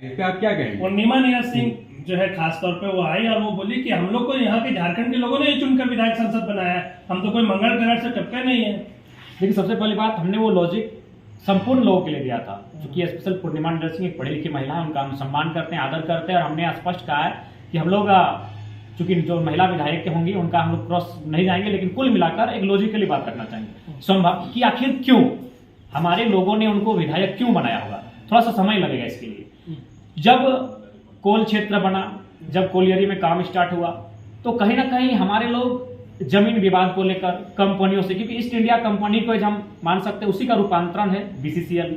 इस पे आप क्या कहेंगे? पूर्णिमा नीरज सिंह जो है खास तौर पे वो आई और वो बोली कि हम लोग को यहाँ के झारखंड के लोगों ने ही चुनकर विधायक संसद बनाया है, हम तो कोई मंगल ग्रह से टपके नहीं है। लेकिन सबसे पहली बात, हमने वो लॉजिक संपूर्ण लोगों के लिए दिया था, क्योंकि स्पेशल पूर्णिमा नीरज सिंह एक पढ़ी लिखी महिला है, उनका हम सम्मान करते हैं, आदर करते हैं, और हमने स्पष्ट कहा है कि हम लोग चूंकि जो महिला विधायक के होंगी उनका हम लोग क्रॉस नहीं जाएंगे, लेकिन कुल मिलाकर एक लॉजिकली बात रखना चाहेंगे संभव कि आखिर क्यों हमारे लोगों ने उनको विधायक क्यों बनाया होगा। थोड़ा सा समय लगेगा इसके लिए। जब कोल क्षेत्र बना, जब कोलियरी में काम स्टार्ट हुआ, तो कहीं ना कहीं हमारे लोग जमीन विवाद को लेकर कंपनियों से, क्योंकि ईस्ट इंडिया कंपनी को हम मान सकते हैं उसी का रूपांतरण है बीसीसीएल,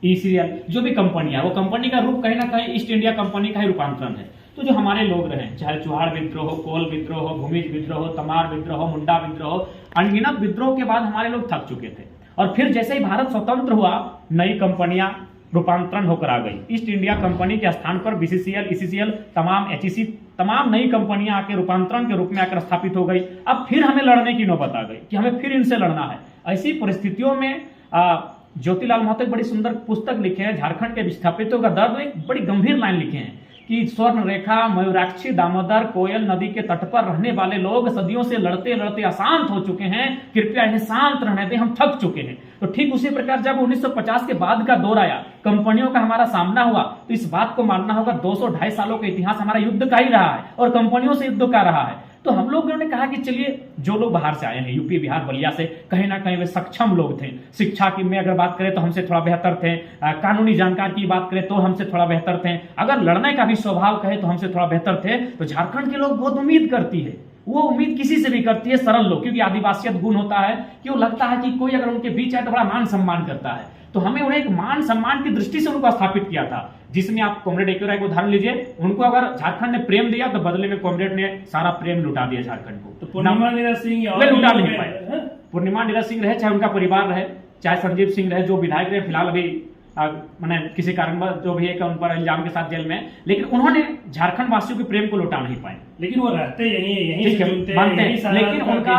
ईसीएल, जो भी कंपनियां, वो कंपनी का रूप कहीं ना कहीं ईस्ट इंडिया कंपनी का ही रूपांतरण है। तो जो हमारे लोग रहे, चाहे चुहाड़ विद्रोह, कोल विद्रोह, भूमिज विद्रोह, तमार विद्रोह, मुंडा विद्रोह, अनगिनत विद्रोह के बाद हमारे लोग थक चुके थे। और फिर जैसे ही भारत स्वतंत्र हुआ, नई कंपनियां रूपांतरण होकर आ गई। ईस्ट इंडिया कंपनी के स्थान पर बीसीसीएल, ईसीसीएल, तमाम एचईसी, तमाम नई कंपनियां आके रूपांतरण के रूप में आकर स्थापित हो गई। अब फिर हमें लड़ने की नौबत आ गई कि हमें फिर इनसे लड़ना है। ऐसी परिस्थितियों में ज्योतिलाल महतो एक बड़ी सुंदर पुस्तक लिखे हैं, झारखंड के विस्थापितों का दर्द, एक बड़ी गंभीर लाइन लिखे हैं कि स्वर्ण रेखा, मयूराक्षी, दामोदर, कोयल नदी के तट पर रहने वाले लोग सदियों से लड़ते लड़ते अशांत हो चुके हैं, कृपया इन्हें शांत रहने दें, हम थक चुके हैं। तो ठीक उसी प्रकार जब 1950 के बाद का दौर आया, कंपनियों का हमारा सामना हुआ, तो इस बात को मानना होगा 200-250 सालों का इतिहास हमारा युद्ध का ही रहा है और कंपनियों से युद्ध का रहा है। तो हम लोगों ने कहा कि चलिए, जो लोग बाहर से आए हैं, यूपी, बिहार, बलिया से, कहीं ना कहीं वे सक्षम लोग थे। शिक्षा की में अगर बात करें तो हमसे थोड़ा बेहतर थे, कानूनी जानकारी की बात करें तो हमसे थोड़ा बेहतर थे, अगर लड़ने का भी स्वभाव कहे तो हमसे थोड़ा बेहतर थे। तो झारखंड के लोग बहुत उम्मीद करती है, वो उम्मीद किसी से भी करती है, सरल लोग, क्योंकि आदिवासियत गुण होता है कि वो लगता है कि कोई अगर उनके बीच आए तो बड़ा मान सम्मान करता है। तो हमें उन्हें एक मान सम्मान की दृष्टि से उनको स्थापित किया था, जिसमें आप कॉमरेड एके राय को उदाहरण लीजिए। उनको अगर झारखंड ने प्रेम दिया तो बदले में कॉमरेड ने सारा प्रेम लुटा दिया झारखंड को। तो पूर्णिमा नीरज सिंह वे लुटा नहीं पाए। पूर्णिमा नीरज सिंह रहे, चाहे उनका परिवार रहे, चाहे संजीव सिंह रहे, जो विधायक रहे, फिलहाल अभी मैंने किसी कारणवश जो भी है उन पर इल्जाम के साथ जेल में, लेकिन उन्होंने झारखंड वासियों के प्रेम को लुटा नहीं पाए। लेकिन वो रहते यही मानते हैं, लेकिन उनका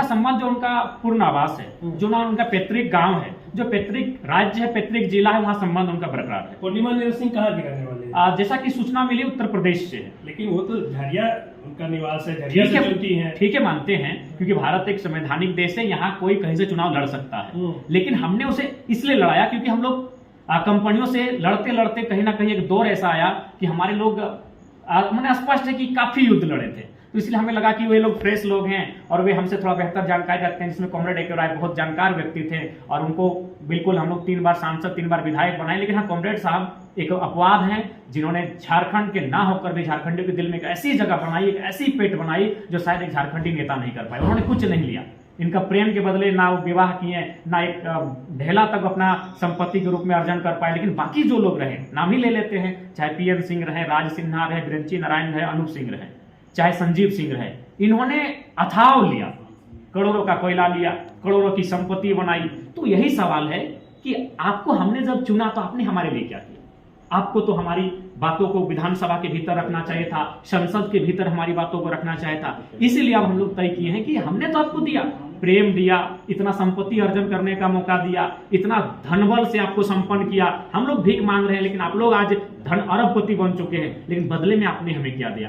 संबंध जो उनका पूर्ण आवास है, जो ना उनका पैतृक गांव है, जो पैतृक राज्य है, पैतृक जिला है, वहां संबंध उनका बरकरार है। पूर्णिमा नीरज सिंह कहाँ के रहने वाले हैं? जैसा कि सूचना मिली उत्तर प्रदेश से है, लेकिन वो तो झरिया उनका निवास है, झरिया से चुनती है। ठीक है, मानते हैं, क्योंकि भारत एक संवैधानिक देश है, यहाँ कोई कहीं से चुनाव लड़ सकता है। लेकिन हमने उसे इसलिए लड़ाया क्योंकि हम लोग कंपनियों से लड़ते लड़ते कहीं ना कहीं एक दौर ऐसा आया कि हमारे लोग, मैंने स्पष्ट है कि काफी युद्ध लड़े थे, तो इसलिए हमें लगा कि वे लोग फ्रेश लोग हैं और वे हमसे थोड़ा बेहतर जानकारी रखते हैं, जिसमें कॉमरेड एके राय बहुत जानकार व्यक्ति थे और उनको बिल्कुल हम लोग 3 बार सांसद, 3 बार विधायक बनाए। लेकिन हाँ, कॉमरेड साहब एक अपवाद हैं जिन्होंने झारखंड के ना होकर भी झारखंडियों के दिल में एक ऐसी जगह बनाई, एक ऐसी पेट बनाई जो शायद एक झारखंडी नेता नहीं कर पाए। उन्होंने कुछ नहीं लिया, इनका प्रेम के बदले ना वो विवाह किए, ना एक ढेला तक अपना संपत्ति के रूप में अर्जन कर पाए। लेकिन बाकी जो लोग रहे, नाम ही ले लेते हैं, चाहे पीएन सिंह रहे, राज सिन्हा रहे, बिरंची नारायण रहे, अनूप सिंह रहे, चाहे संजीव सिंह रहे, इन्होंने अथाव लिया, करोड़ों का कोयला लिया, करोड़ों की संपत्ति बनाई। तो यही सवाल है कि आपको हमने जब चुना तो आपने हमारे लिए क्या किया? आपको तो हमारी बातों को विधानसभा के भीतर रखना चाहिए था, संसद के भीतर हमारी बातों को रखना चाहिए था। इसीलिए अब हम लोग तय किए हैं कि हमने तो आपको दिया, प्रेम दिया, इतना संपत्ति अर्जन करने का मौका दिया, इतना धनबल से आपको संपन्न किया। हम लोग भीख मांग रहे हैं, लेकिन आप लोग आज धन अरबपति बन चुके हैं, लेकिन बदले में आपने हमें क्या दिया?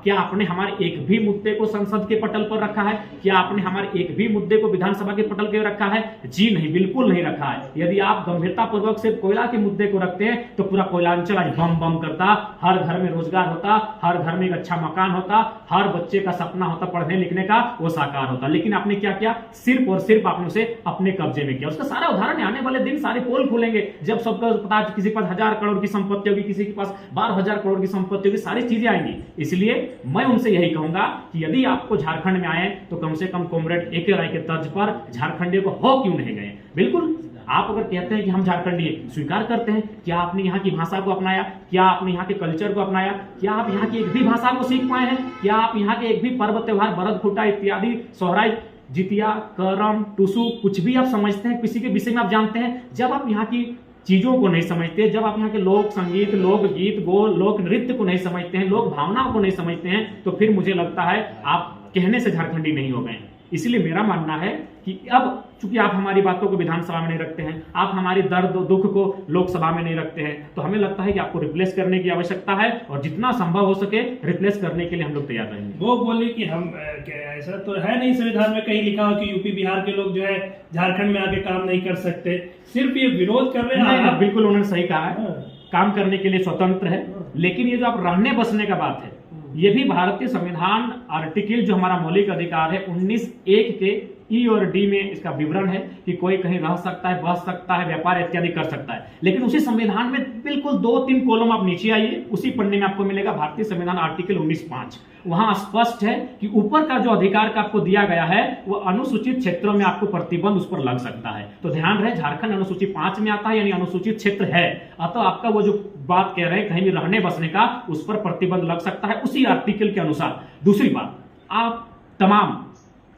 क्या आपने हमारे एक भी मुद्दे को संसद के पटल पर रखा है? क्या आपने हमारे एक भी मुद्दे को विधानसभा के पटल पर रखा है? जी नहीं, बिल्कुल नहीं रखा है। यदि आप गंभीरता पूर्वक सिर्फ कोयला के मुद्दे को रखते हैं तो पूरा कोयलांचल आज बम बम करता, हर घर में रोजगार होता, हर घर में एक अच्छा मकान होता, हर बच्चे का सपना होता पढ़ने लिखने का, वो साकार होता। लेकिन आपने क्या किया? सिर्फ और सिर्फ आपने उसे अपने कब्जे में किया। उसका सारा उदाहरण आने वाले दिन सारे पोल खुलेंगे, जब सबका पता, किसी के पास 1000 करोड़ की संपत्ति होगी, किसी के पास 12,000 करोड़ की संपत्ति होगी, सारी चीजें आएंगी। इसलिए मैं उनसे यही कहूंगा कि यदि आपको झारखंड में आए तो कम से कम कॉमरेड एके राय के तर्ज पर झारखंडियों को हो क्यों नहीं गए? बिल्कुल, आप अगर कहते हैं कि हम झारखंडी स्वीकार करते हैं, क्या आपने यहाँ की भाषा को अपनाया? क्या आपने यहाँ के कल्चर को अपनाया? क्या आप यहाँ की एक भी भाषा को सीख पाए हैं? क्या आप यहाँ के एक भी पर्व त्योहार, बरद खुटा इत्यादि, सोहराय, जितिया, करम, टुसु, कुछ भी आप समझते हैं, किसी के विषय में आप जानते हैं? जब आप यहाँ की चीजों को नहीं समझते, जब आप यहाँ के लोक संगीत, लोक गीत, लोक नृत्य को नहीं समझते हैं, लोक भावनाओं को नहीं समझते हैं, तो फिर मुझे लगता है आप कहने से झारखंडी नहीं हो गए। इसलिए मेरा मानना है कि अब चूंकि आप हमारी बातों को विधानसभा में नहीं रखते हैं, आप हमारी दर्द दुख को लोकसभा में नहीं रखते हैं, तो हमें लगता है कि आपको रिप्लेस करने की आवश्यकता है और जितना संभव हो सके रिप्लेस करने के लिए हम लोग तैयार रहेंगे। वो बोले कि हम ऐसा तो है नहीं संविधान में कहीं लिखा हो कि यूपी बिहार के लोग जो है झारखंड में आके काम नहीं कर सकते, सिर्फ ये विरोध कर रहे हैं। बिल्कुल उन्होंने सही कहा है, काम करने के लिए स्वतंत्र है, लेकिन ये जो आप रहने बसने का बात है, ये भी भारतीय संविधान आर्टिकल जो हमारा मौलिक अधिकार है 19(1) के ई और डी में इसका विवरण है कि कोई कहीं रह सकता है, बस सकता है, व्यापार इत्यादि कर सकता है। लेकिन उसी संविधान में बिल्कुल 2-3 कॉलम आप नीचे आइए, उसी पन्ने में आपको मिलेगा भारतीय संविधान आर्टिकल 19(5). वहां स्पष्ट है कि ऊपर का जो अधिकार का आपको दिया गया है वो अनुसूचित क्षेत्रों में आपको प्रतिबंध उस पर लग सकता है। तो ध्यान रहे, झारखंड अनुसूची 5 में आता है, यानी अनुसूचित क्षेत्र है, अतः आपका वो जो बात कह रहे हैं कहीं भी रहने बसने का, उस पर प्रतिबंध लग सकता है उसी आर्टिकल के अनुसार। दूसरी बात, आप तमाम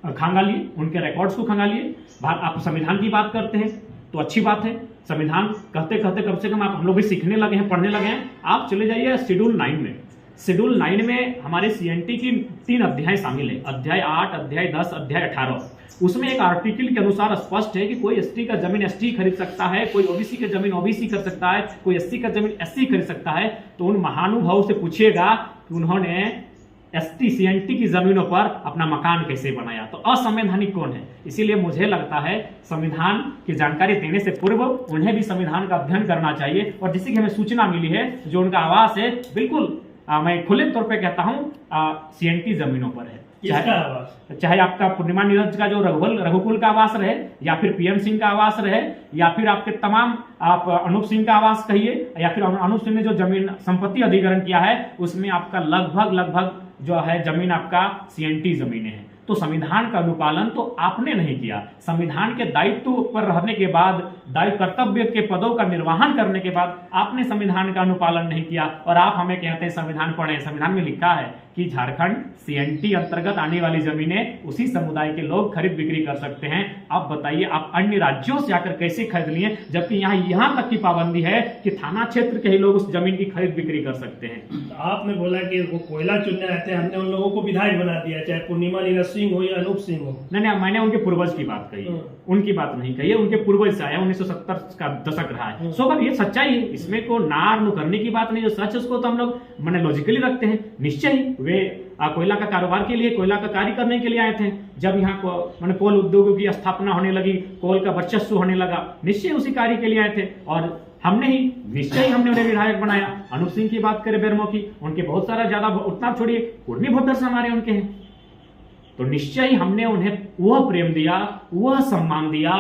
खंगालिए, उनके रिकॉर्ड्स को खंगालिए। आप संविधान की बात करते हैं तो अच्छी बात है, संविधान कहते कहते कम से कम हम लोग भी सीखने लगे हैं, पढ़ने लगे हैं। आप चले जाइए शेड्यूल 9 में। शेड्यूल 9 में हमारे सीएनटी की 3 अध्याय शामिल है, अध्याय 8, अध्याय 10, अध्याय 18। उसमें एक आर्टिकल के अनुसार स्पष्ट है कि कोई एसटी का जमीन एसटी खरीद सकता है, कोई ओबीसी का जमीन ओबीसी कर सकता है, कोई एससी का जमीन एससी खरीद सकता है। तो उन महानुभावों से पूछिएगा कि उन्होंने एसटी सीएनटी की जमीनों पर अपना मकान कैसे बनाया, तो असंवैधानिक कौन है? इसीलिए मुझे लगता है संविधान की जानकारी देने से पूर्व उन्हें भी संविधान का अध्ययन करना चाहिए। और जिससे कि हमें सूचना मिली है, जो उनका आवास है, बिल्कुल मैं खुले तौर पे कहता हूँ सीएनटी जमीनों पर है। चाहे आपका पूर्णिमा नीरज का जो रघुकुल का आवास रहे, या फिर पीएम सिंह का आवास रहे, या फिर आपके तमाम आप अनूप सिंह का आवास कहिए, या फिर अनूप सिंह ने जो जमीन संपत्ति अधिग्रहण किया है उसमें आपका लगभग जो है जमीन आपका सीएनटी जमीनें हैं। तो संविधान का अनुपालन तो आपने नहीं किया। संविधान के दायित्व पर रहने के बाद, दायित्व कर्तव्य के पदों का निर्वहन करने के बाद आपने संविधान का अनुपालन नहीं किया और आप हमें कहते हैं संविधान पढ़ें। संविधान में लिखा है कि झारखंड सीएनटी अंतर्गत आने वाली जमीनें उसी समुदाय के लोग खरीद बिक्री कर सकते हैं। आप बताइए, आप अन्य राज्यों से आकर कैसे खरीद लिए, जबकि यहाँ तक की पाबंदी है कि थाना क्षेत्र के ही लोग उस जमीन की खरीद बिक्री कर सकते हैं। आपने बोला कि वो कोयला चुनने आते हैं, हमने उन लोगों को विधायक बना दिया, चाहे पूर्णिमा नीरज सिंह हो या अनूप सिंह हो। नहीं, मैंने उनके पूर्वज की बात कही, उनकी बात नहीं कही है। उनके पूर्वज से आया, 1970 का दशक रहा है। स्वाभाविक ये सच्चाई है, इसमें को नार करने की बात नहीं। जो सच उसको तो हम लोग मैंने लॉजिकली रखते हैं। निश्चय ही वे कोयला का कारोबार के लिए, कोयला का कार्य करने के लिए आए थे। जब यहाँ मैंने कोल उद्योगों की स्थापना होने लगी, कोल का वर्चस्व होने लगा, निश्चय उसी कार्य के लिए आए थे और हमने उन्हें विधायक बनाया। अनूप सिंह की बात करें बेरमो की, उनके बहुत सारा ज्यादा, उतना छोड़िए, कुर्मी वोटर्स हमारे उनके हैं। तो निश्चय ही हमने उन्हें वह प्रेम दिया, वह सम्मान दिया,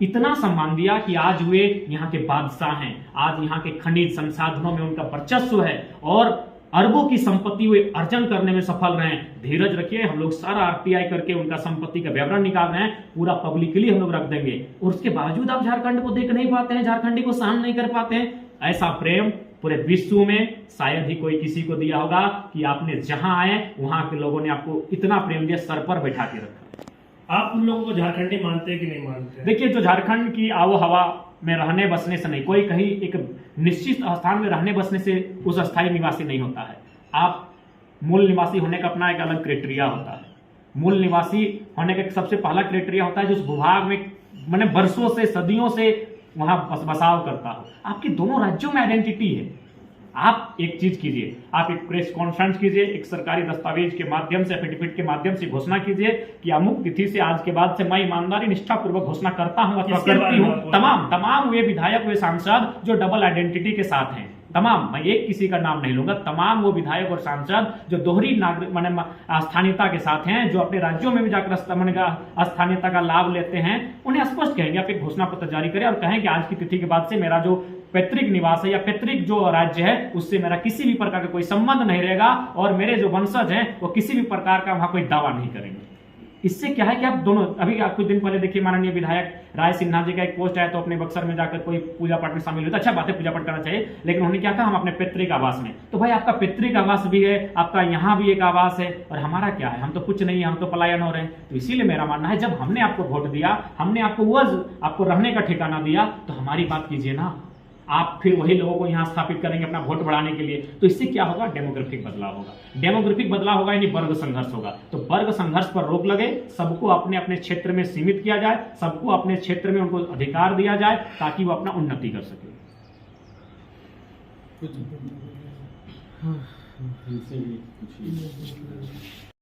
इतना सम्मान दिया कि आज वे यहाँ के बादशाह हैं। आज यहाँ के खनिज संसाधनों में उनका वर्चस्व है और अरबों की संपत्ति वे अर्जन करने में सफल रहे। धीरज रखिए, हम लोग सारा आरटीआई करके उनका संपत्ति का विवरण निकाल रहे हैं, पूरा पब्लिकली हम लोग रख देंगे। और उसके बावजूद आप झारखंड को देख नहीं पाते हैं, झारखंडी को सहन नहीं कर पाते हैं। ऐसा प्रेम पूरे विश्व में शायद ही कोई किसी को दिया होगा कि आपने जहां आए वहां के लोगों ने आपको इतना प्रेम दिया, सर पर बैठा के रखा। आप उन लोगों को झारखंडी मानते हैं कि नहीं मानते? देखिए, जो झारखंड की आबो हवा में रहने बसने से नहीं, कोई कहीं एक निश्चित स्थान में रहने बसने से उस अस्थायी निवासी नहीं होता है। आप मूल निवासी होने का अपना एक अलग क्राइटेरिया होता है। मूल निवासी होने का सबसे पहला क्राइटेरिया होता है जो उस भूभाग में मैंने वर्षों से, सदियों से वहां बसाव करता हो। आपकी दोनों राज्यों में आइडेंटिटी है। आप एक चीज कीजिए, आप एक प्रेस कॉन्फ्रेंस कीजिए, एक सरकारी दस्तावेज के माध्यम से, एफिडेविट के माध्यम से घोषणा कीजिए कि अमुक तिथि से, आज के बाद से मैं ईमानदारी निष्ठापूर्वक घोषणा करता हूं अथवा करती हूं। तमाम वे विधायक, वे सांसद जो डबल आइडेंटिटी के साथ हैं, तमाम, मैं एक किसी का नाम नहीं लूंगा, तमाम वो विधायक और सांसद जो दोहरी नागरिक स्थानीयता के साथ हैं, जो अपने राज्यों में भी जाकर स्थानीयता का लाभ लेते हैं, उन्हें स्पष्ट कहेंगे, आप एक घोषणा पत्र जारी करें और कहें कि आज की तिथि के बाद से मेरा जो पैतृक निवास है या पैतृक जो राज्य है उससे मेरा किसी भी प्रकार का कोई संबंध नहीं रहेगा और मेरे जो वंशज हैं वो किसी भी प्रकार का वहां कोई दावा नहीं करेंगे। इससे क्या है कि आप दोनों, अभी आप कुछ दिन पहले देखिए, माननीय विधायक राय सिन्हा जी का एक पोस्ट आया तो अपने बक्सर में जाकर कोई पूजा पाठ में शामिल हुए। तो अच्छा बात है, पूजा पाठ करना चाहिए, लेकिन उन्होंने क्या कहा, हम अपने पैतृक आवास में। तो भाई आपका पैतृक आवास भी है, आपका यहाँ भी एक आवास है, और हमारा क्या है, हम तो कुछ नहीं है, हम तो पलायन हो रहे हैं। तो इसीलिए मेरा मानना है, जब हमने आपको वोट दिया, हमने आपको रहने का ठिकाना दिया, तो हमारी बात कीजिए ना। आप फिर वही लोगों को यहाँ स्थापित करेंगे अपना वोट बढ़ाने के लिए। तो इससे क्या होगा, डेमोग्राफिक बदलाव होगा। डेमोग्राफिक बदलाव होगा यानी वर्ग संघर्ष होगा। तो वर्ग संघर्ष पर रोक लगे, सबको अपने अपने क्षेत्र में सीमित किया जाए, सबको अपने क्षेत्र में उनको अधिकार दिया जाए ताकि वो अपना उन्नति कर सके।